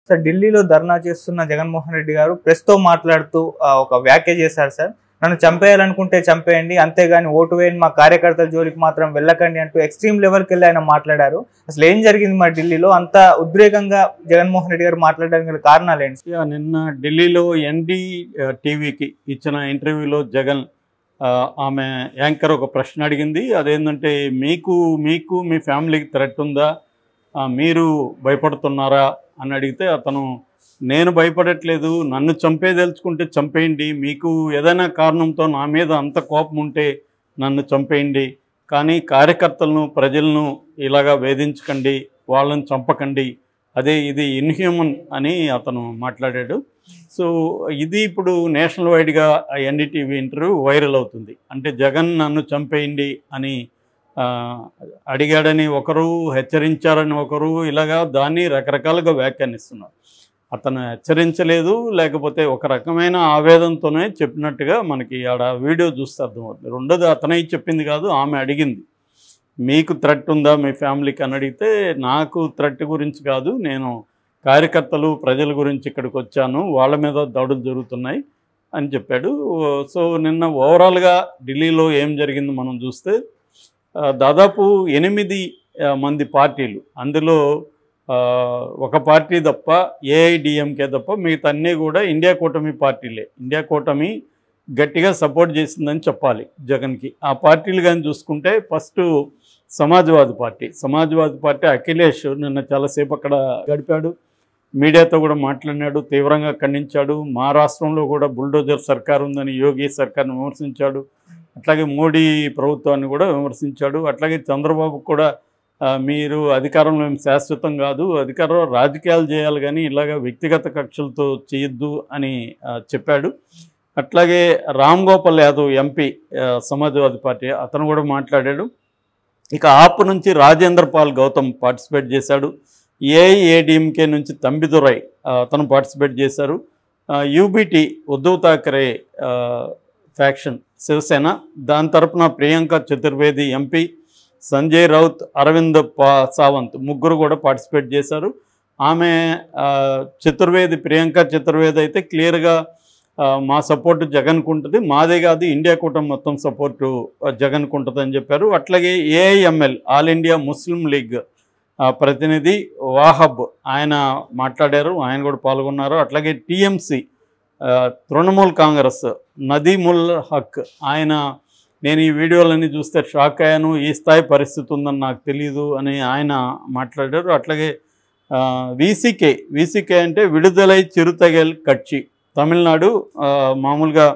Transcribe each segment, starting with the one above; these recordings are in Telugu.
సార్ ఢిల్లీలో ధర్నా చేస్తున్న జగన్మోహన్ రెడ్డి గారు ప్రెస్తో మాట్లాడుతూ ఒక వ్యాఖ్య చేశారు సార్. నన్ను చంపేయాలనుకుంటే చంపేయండి, అంతేగాని ఓటు వేయండి మా కార్యకర్తల జోలికి మాత్రం వెళ్ళకండి అంటూ ఎక్స్ట్రీమ్ లెవెల్కి వెళ్ళి ఆయన మాట్లాడారు. అసలు ఏం జరిగింది మరి ఢిల్లీలో అంత ఉద్రేకంగా జగన్మోహన్ రెడ్డి గారు మాట్లాడడానికి గల కారణాలు ఏంటి? నిన్న ఢిల్లీలో ఎన్డీ టీవీకి ఇచ్చిన ఇంటర్వ్యూలో జగన్ ఆమె యాంకర్ ఒక ప్రశ్న అడిగింది. అదేంటంటే మీకు మీ ఫ్యామిలీకి థ్రెట్ ఉందా, మీరు భయపడుతున్నారా అని అడిగితే అతను నేను భయపడట్లేదు, నన్ను చంపేదలుచుకుంటే చంపేయండి, మీకు ఏదైనా కారణంతో నా మీద అంత కోపం ఉంటే నన్ను చంపేయండి, కానీ కార్యకర్తలను ప్రజలను ఇలాగా వేధించకండి, వాళ్ళని చంపకండి, ఇది ఇన్హ్యూమన్ అని అతను మాట్లాడాడు. సో ఇది ఇప్పుడు నేషనల్ వైడ్గా ఎన్డీటీవీ ఇంటర్వ్యూ వైరల్ అవుతుంది. అంటే జగన్ నన్ను చంపేయండి అని అడిగాడని ఒకరు, హెచ్చరించారని ఒకరు, ఇలాగా దాన్ని రకరకాలుగా వ్యాఖ్యానిస్తున్నారు. అతను హెచ్చరించలేదు, లేకపోతే ఒక రకమైన ఆవేదనతోనే చెప్పినట్టుగా మనకి ఆడ వీడియో చూస్తే అర్థమవుతుంది. రెండోది అతనే చెప్పింది కాదు, ఆమె అడిగింది మీకు థ్రెట్ ఉందా మీ ఫ్యామిలీకి అని అడిగితే నాకు థ్రెట్ గురించి కాదు, నేను కార్యకర్తలు ప్రజల గురించి ఇక్కడికి వచ్చాను, వాళ్ళ మీద దాడులు జరుగుతున్నాయి అని చెప్పాడు. సో నిన్న ఓవరాల్గా ఢిల్లీలో ఏం జరిగింది మనం చూస్తే దాదాపు 8 మంది పార్టీలు, అందులో ఒక పార్టీ తప్ప ఏఐడిఎంకే తప్ప మిగతా అన్నీ కూడా ఇండియా కూటమి పార్టీలే. ఇండియా కూటమి గట్టిగా సపోర్ట్ చేసిందని చెప్పాలి జగన్కి. ఆ పార్టీలు కానీ చూసుకుంటే ఫస్ట్ సమాజ్వాదీ పార్టీ అఖిలేష్ నిన్న చాలాసేపు అక్కడ గడిపాడు, మీడియాతో కూడా మాట్లాడినాడు, తీవ్రంగా ఖండించాడు. మహారాష్ట్రంలో కూడా బుల్డోజర్ సర్కార్ ఉందని యోగి సర్కార్ని విమర్శించాడు, అట్లాగే మోడీ ప్రభుత్వాన్ని కూడా విమర్శించాడు. అట్లాగే చంద్రబాబు కూడా మీరు అధికారంలో శాశ్వతం కాదు, అధికారంలో రాజకీయాలు చేయాలి కానీ ఇలాగ వ్యక్తిగత కక్షలతో చేయొద్దు అని చెప్పాడు. అట్లాగే రామ్ గోపాల్ యాదవ్ ఎంపీ సమాజ్వాదీ పార్టీ అతను కూడా మాట్లాడాడు. ఇక ఆప్ నుంచి రాజేంద్ర పాల్ గౌతమ్ పార్టిసిపేట్ చేశాడు. ఏఐఏడిఎంకే నుంచి తంబిదురై అతను పార్టిసిపేట్ చేశారు. యూబీటీ ఉద్ధవ్ థాకరే ఫ్యాక్షన్ శివసేన, దాని తరపున ప్రియాంక చతుర్వేది ఎంపీ, సంజయ్ రౌత్, అరవింద్ సావంత్ ముగ్గురు కూడా పార్టిసిపేట్ చేశారు. ఆమె ప్రియాంక చతుర్వేది అయితే క్లియర్గా మా సపోర్టు జగన్కు ఉంటుంది, మాదే కాదు ఇండియా కూటమి మొత్తం సపోర్టు జగన్కు ఉంటుంది అని చెప్పారు. అట్లాగే AIML all India Muslim league ప్రతినిధి వాహబ్ ఆయన మాట్లాడారు, ఆయన కూడా పాల్గొన్నారు. అట్లాగే టీఎంసీ తృణమూల్ కాంగ్రెస్ నదీముల్ హక్ ఆయన నేను ఈ వీడియోలన్నీ చూస్తే షాక్ అయ్యాను, ఈ స్థాయి పరిస్థితి ఉందని నాకు తెలియదు అని ఆయన మాట్లాడారు. అట్లాగే వీసీకే అంటే విడుదలై చిరుతగల్ కక్షి, తమిళనాడు, మామూలుగా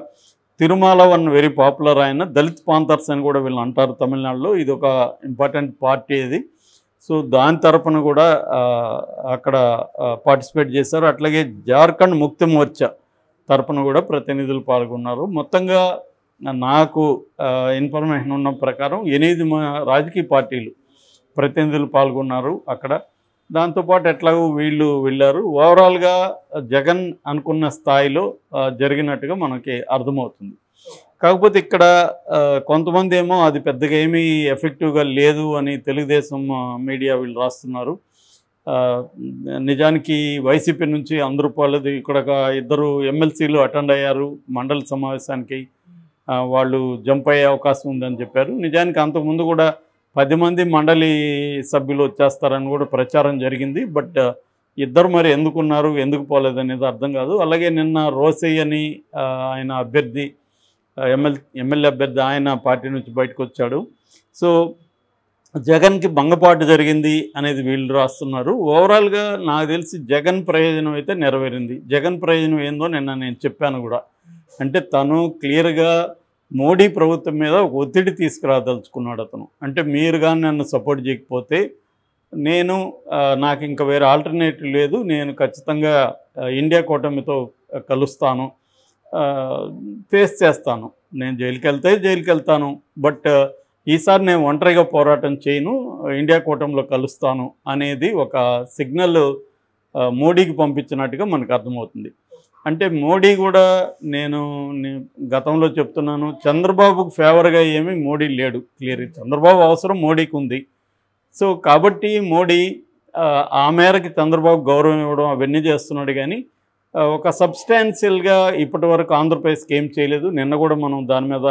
తిరుమల వన్ వెరీ పాపులర్, ఆయన దళిత్ పాంథర్స్ అని కూడా వీళ్ళు అంటారు తమిళనాడులో, ఇది ఒక ఇంపార్టెంట్ పార్టీ ఇది. సో దాని తరపున కూడా అక్కడ పార్టిసిపేట్ చేశారు. అట్లాగే జార్ఖండ్ ముక్తి మోర్చా తరపున కూడా ప్రతినిధులు పాల్గొన్నారు. మొత్తంగా నాకు ఇన్ఫర్మేషన్ ఉన్న ప్రకారం 8 రాజకీయ పార్టీలు ప్రతినిధులు పాల్గొన్నారు అక్కడ. దాంతోపాటు ఎట్లాగో వీళ్ళు వెళ్ళారు. ఓవరాల్గా జగన్ అనుకున్న స్థాయిలో జరిగినట్టుగా మనకి అర్థమవుతుంది. కాకపోతే ఇక్కడ కొంతమంది ఏమో అది పెద్దగా ఏమీ ఎఫెక్టివ్గా లేదు అని తెలుగుదేశం మీడియా వీళ్ళు రాస్తున్నారు. నిజానికి వైసీపీ నుంచి అందరూపాలది ఇక్కడ 2 ఎమ్మెల్సీలు అటెండ్ అయ్యారు మండలి సమావేశానికి, వాళ్ళు జంప్ అయ్యే అవకాశం ఉందని చెప్పారు. నిజానికి అంతకుముందు కూడా 10 మంది మండలి సభ్యులు వచ్చేస్తారని కూడా ప్రచారం జరిగింది. బట్ ఇద్దరు మరి ఎందుకున్నారు, ఎందుకు పోలేదు అనేది అర్థం కాదు. అలాగే నిన్న రోసయ్య అని ఆయన అభ్యర్థి, ఎమ్మెల్యే అభ్యర్థి, ఆయన పార్టీ నుంచి బయటకు వచ్చాడు. సో జగన్కి భంగపాటు జరిగింది అనేది వీళ్ళు రాస్తున్నారు. ఓవరాల్గా నాకు తెలిసి జగన్ ప్రయోజనం అయితే నెరవేరింది. జగన్ ప్రయోజనం ఏందో నిన్న నేను చెప్పాను కూడా. అంటే తను క్లియర్గా మోడీ ప్రభుత్వం మీద ఒక ఒత్తిడి తీసుకురాదలుచుకున్నాడు అతను. అంటే మీరు కానీ నన్ను సపోర్ట్ చేయకపోతే నాకు ఇంకా వేరే ఆల్టర్నేటివ్ లేదు, నేను ఖచ్చితంగా ఇండియా కూటమితో కలుస్తాను, ఫేస్ చేస్తాను, నేను జైలుకి వెళ్తాను, బట్ ఈసారి నేను ఒంటరిగా పోరాటం చేయను, ఇండియా కూటమిలో కలుస్తాను అనేది ఒక సిగ్నల్ మోడీకి పంపించినట్టుగా మనకు అర్థమవుతుంది. అంటే మోడీ కూడా నేను గతంలో చెప్తున్నాను, చంద్రబాబుకు ఫేవర్గా ఏమీ మోడీ లేడు, క్లియర్. చంద్రబాబు అవసరం మోడీకి ఉంది. సో కాబట్టి మోడీ ఆ మేరకి చంద్రబాబు గౌరవం ఇవ్వడం అవన్నీ చేస్తున్నాడు. కానీ ఒక సబ్స్టాన్షియల్గా ఇప్పటి వరకు ఆంధ్రప్రదేశ్కి ఏం చేయలేదు. నిన్న కూడా మనం దాని మీద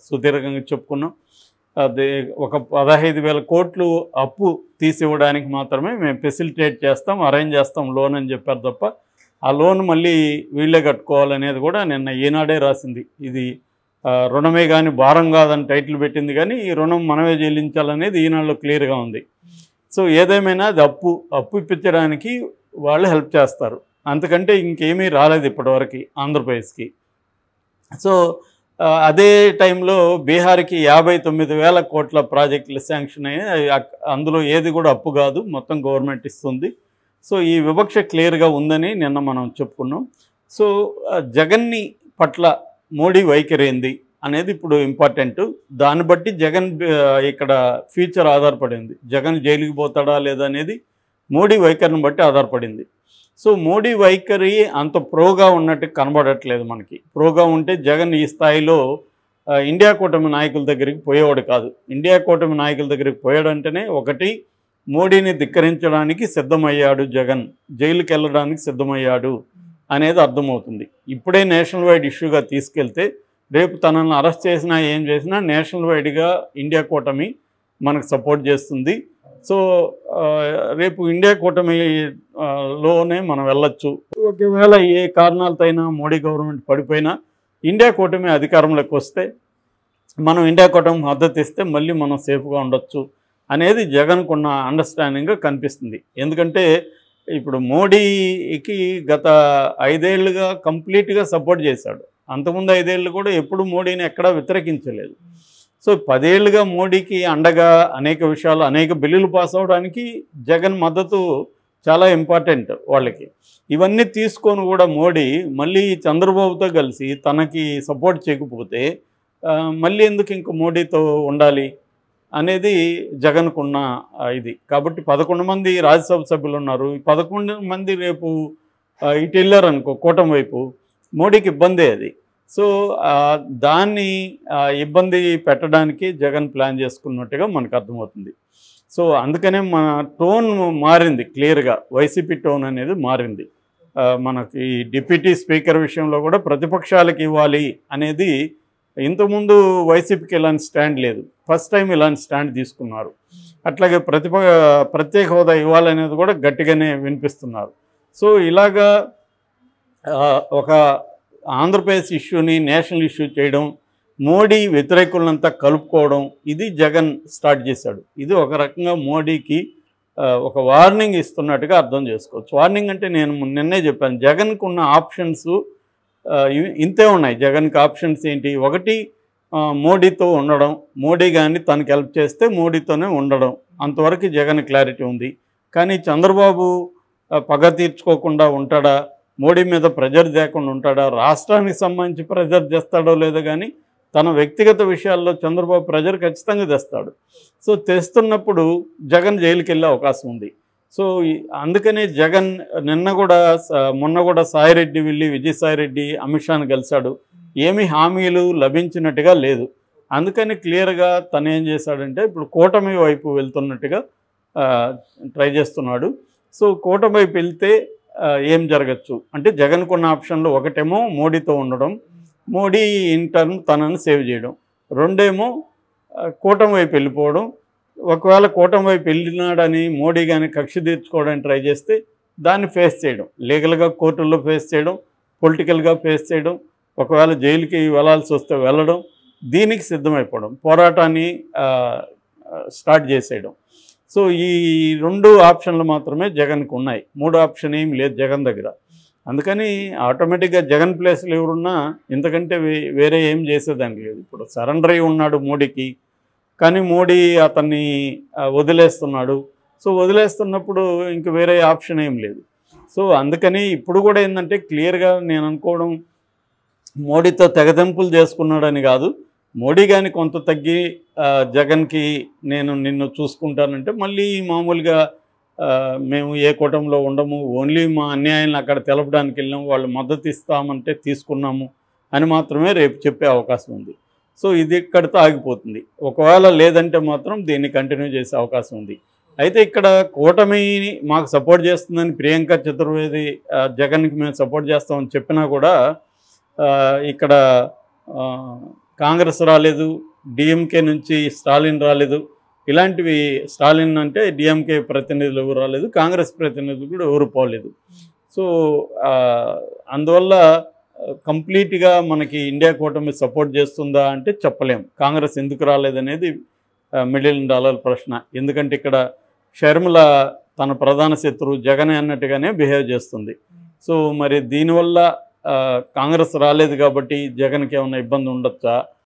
సుదీర్ఘంగా చెప్పుకున్నాం. అది ఒక 15,000 కోట్లు అప్పు తీసివ్వడానికి మాత్రమే మేము ఫెసిలిటేట్ చేస్తాం, అరేంజ్ చేస్తాం లోన్ అని చెప్పారు తప్ప ఆ లోన్ మళ్ళీ వీళ్ళే కట్టుకోవాలనేది కూడా నిన్న ఈనాడే రాసింది. ఇది రుణమే కానీ భారం కాదని టైటిల్ పెట్టింది, కానీ ఈ రుణం మనమే చెల్లించాలనేది ఈనాడులో క్లియర్గా ఉంది. సో ఏదేమైనా అది అప్పు ఇప్పించడానికి వాళ్ళు హెల్ప్ చేస్తారు, అంతకంటే ఇంకేమీ రాలేదు ఇప్పటివరకు ఆంధ్రప్రదేశ్కి. సో అదే టైంలో బీహార్కి 59,000 కోట్ల ప్రాజెక్టులు శాంక్షన్ అయ్యాయి. అందులో ఏది కూడా అప్పు కాదు, మొత్తం గవర్నమెంట్ ఇస్తుంది. సో ఈ వివక్ష క్లియర్గా ఉందని నిన్న మనం చెప్పుకున్నాం. సో జగన్ని పట్ల మోడీ వైఖరి ఏంది అనేది ఇప్పుడు ఇంపార్టెంట్. దాన్ని బట్టి జగన్ ఇక్కడ ఫ్యూచర్ ఆధారపడింది. జగన్ జైలుకి పోతాడా లేదా అనేది మోడీ వైఖరిని బట్టి ఆధారపడింది. సో మోడీ వైఖరి అంత ప్రోగా ఉన్నట్టు కనబడట్లేదు మనకి. ప్రోగా ఉంటే జగన్ ఈ స్థాయిలో ఇండియా కూటమి నాయకుల దగ్గరికి పోయేవాడు కాదు. ఇండియా కూటమి నాయకుల దగ్గరికి పోయాడంటేనే ఒకటి మోడీని ధిక్కరించడానికి సిద్ధమయ్యాడు, జగన్ జైలుకి వెళ్ళడానికి సిద్ధమయ్యాడు అనేది అర్థమవుతుంది. ఇప్పుడే నేషనల్ వైడ్ ఇష్యూగా తీసుకెళ్తే రేపు తనను అరెస్ట్ చేసినా ఏం చేసినా నేషనల్ వైడ్గా ఇండియా కూటమి మనకు సపోర్ట్ చేస్తుంది. సో రేపు ఇండియా కూటమిలోనే మనం వెళ్ళొచ్చు. ఒకవేళ ఏ కారణాలతో అయినా మోడీ గవర్నమెంట్ పడిపోయినా ఇండియా కూటమి అధికారంలోకి వస్తే మనం ఇండియా కూటమి మద్దతు ఇస్తే మళ్ళీ మనం సేఫ్గా ఉండొచ్చు అనేది జగన్కున్న అండర్స్టాండింగ్గా కనిపిస్తుంది. ఎందుకంటే ఇప్పుడు మోడీకి గత 5 ఏళ్ళుగా కంప్లీట్గా సపోర్ట్ చేశాడు. అంతకుముందు 5 ఏళ్ళు కూడా ఎప్పుడు మోడీని ఎక్కడా వ్యతిరేకించలేదు. సో 10 ఏళ్ళుగా మోడీకి అండగా అనేక విషయాలు, అనేక బిల్లులు పాస్ అవడానికి జగన్ మద్దతు చాలా ఇంపార్టెంట్ వాళ్ళకి. ఇవన్నీ తీసుకొని కూడా మోడీ మళ్ళీ చంద్రబాబుతో కలిసి తనకి సపోర్ట్ చేయకపోతే మళ్ళీ ఎందుకు ఇంక మోడీతో ఉండాలి అనేది జగన్కున్న ఇది. కాబట్టి 11 మంది రాజ్యసభ సభ్యులు ఉన్నారు. ఈ 11 మంది రేపు ఇటు వెళ్ళారు అనుకో కూటమి వైపు, మోడీకి ఇబ్బందే అది. సో దాన్ని ఇబ్బంది పెట్టడానికి జగన్ ప్లాన్ చేసుకున్నట్టుగా మనకు అర్థమవుతుంది. సో అందుకనే మన టోన్ మారింది క్లియర్గా, వైసీపీ టోన్ అనేది మారింది. మనకి డిప్యూటీ స్పీకర్ విషయంలో కూడా ప్రతిపక్షాలకు ఇవ్వాలి అనేది ఇంతకుముందు వైసీపీకి ఇలాంటి స్టాండ్ లేదు, ఫస్ట్ టైం ఇలాంటి స్టాండ్ తీసుకున్నారు. అట్లాగే ప్రత్యేక హోదా ఇవ్వాలనేది కూడా గట్టిగానే వినిపిస్తున్నారు. సో ఇలాగా ఒక ఆంధ్రప్రదేశ్ ఇష్యూని నేషనల్ ఇష్యూ చేయడం, మోడీ వ్యతిరేకులంతా కలుపుకోవడం, ఇది జగన్ స్టార్ట్ చేశాడు. ఇది ఒక రకంగా మోడీకి ఒక వార్నింగ్ ఇస్తున్నట్టుగా అర్థం చేసుకోవచ్చు. వార్నింగ్ అంటే నేను నిన్నే చెప్పాను, జగన్కు ఉన్న ఆప్షన్స్ ఇంతే ఉన్నాయి. జగన్కి ఆప్షన్స్ ఏంటి? ఒకటి మోడీతో ఉండడం, మోడీ కానీ తనకి హెల్ప్ చేస్తే మోడీతోనే ఉండడం, అంతవరకు జగన్ క్లారిటీ ఉంది. కానీ చంద్రబాబు పగ తీర్చుకోకుండా ఉంటాడా, మోడీ మీద ప్రెజర్ చేయకుండా ఉంటాడా, రాష్ట్రానికి సంబంధించి ప్రెజర్ చేస్తాడో లేదో, కానీ తన వ్యక్తిగత విషయాల్లో చంద్రబాబు ప్రెజర్ ఖచ్చితంగా తెస్తాడు. సో తెస్తున్నప్పుడు జగన్ జైలుకి వెళ్ళే అవకాశం ఉంది. సో అందుకనే జగన్ మొన్న కూడా సాయిరెడ్డి వెళ్ళి విజయసాయిరెడ్డి అమిత్ షాను కలిశాడు. ఏమీ హామీలు లభించినట్టుగా లేదు. అందుకని క్లియర్గా తను ఏం చేశాడంటే ఇప్పుడు కూటమి వైపు వెళ్తున్నట్టుగా ట్రై చేస్తున్నాడు. సో కూటమి వైపు వెళ్తే ఏం జరగచ్చు అంటే జగన్కున్న ఆప్షన్లు ఒకటేమో మోడీతో ఉండడం, మోడీ ఇన్ టర్న్ తనను సేవ్ చేయడం, రెండేమో కూటమి వైపు వెళ్ళిపోవడం. ఒకవేళ కూటమి వైపు వెళ్ళినాడని మోడీ కానీ కక్ష తీర్చుకోవడానికి ట్రై చేస్తే దాన్ని ఫేస్ చేయడం, లీగల్గా కోర్టుల్లో ఫేస్ చేయడం, పొలిటికల్గా ఫేస్ చేయడం, ఒకవేళ జైలుకి వెళ్ళాల్సి వస్తే వెళ్ళడం, దీనికి సిద్ధమైపోవడం, పోరాటాన్ని స్టార్ట్ చేసేయడం. సో ఈ 2 ఆప్షన్లు మాత్రమే జగన్కు ఉన్నాయి. 3 ఆప్షన్ ఏమి లేదు జగన్ దగ్గర. అందుకని ఆటోమేటిక్గా జగన్ ప్లేస్లో ఎవరున్నా ఇంతకంటే వేరే ఏం చేసేదానికి లేదు. ఇప్పుడు సరెండర్ అయి ఉన్నాడు మోడీకి, కానీ మోడీ అతన్ని వదిలేస్తున్నాడు. సో వదిలేస్తున్నప్పుడు ఇంక వేరే ఆప్షన్ ఏం లేదు. సో అందుకని ఇప్పుడు కూడా ఏంటంటే క్లియర్గా నేను అనుకోవడం, మోడీతో తెగదెంపులు చేసుకున్నాడని కాదు, మోడీ కానీ కొంత తగ్గి జగన్కి నిన్ను చూసుకుంటానంటే మళ్ళీ మామూలుగా మేము ఏ కూటమిలో ఉండము, ఓన్లీ మా అన్యాయాన్ని అక్కడ తెలపడానికి వెళ్ళాము, వాళ్ళు మద్దతు ఇస్తామంటే తీసుకున్నాము అని మాత్రమే రేపు చెప్పే అవకాశం ఉంది. సో ఇది ఇక్కడితో ఆగిపోతుంది. ఒకవేళ లేదంటే మాత్రం దీన్ని కంటిన్యూ చేసే అవకాశం ఉంది. అయితే ఇక్కడ కూటమిని మాకు సపోర్ట్ చేస్తుందని ప్రియాంక చతుర్వేది జగన్కి మేము సపోర్ట్ చేస్తామని చెప్పినా కూడా ఇక్కడ కాంగ్రెస్ రాలేదు, డిఎంకే నుంచి స్టాలిన్ రాలేదు. ఇలాంటివి స్టాలిన్ అంటే డిఎంకే ప్రతినిధులు ఎవరు రాలేదు, కాంగ్రెస్ ప్రతినిధులు కూడా ఎవరు పోలేదు. సో అందువల్ల కంప్లీట్గా మనకి ఇండియా కూటమి సపోర్ట్ చేస్తుందా అంటే చెప్పలేం. కాంగ్రెస్ ఎందుకు రాలేదనేది $1 మిలియన్ ప్రశ్న. ఎందుకంటే ఇక్కడ షర్మిల తన ప్రధాన శత్రువు జగన్ అన్నట్టుగానే బిహేవ్ చేస్తుంది. సో మరి దీనివల్ల కాంగ్రెస్ రాలేదు కాబట్టి జగన్కి ఏమైనా ఇబ్బంది ఉండొచ్చా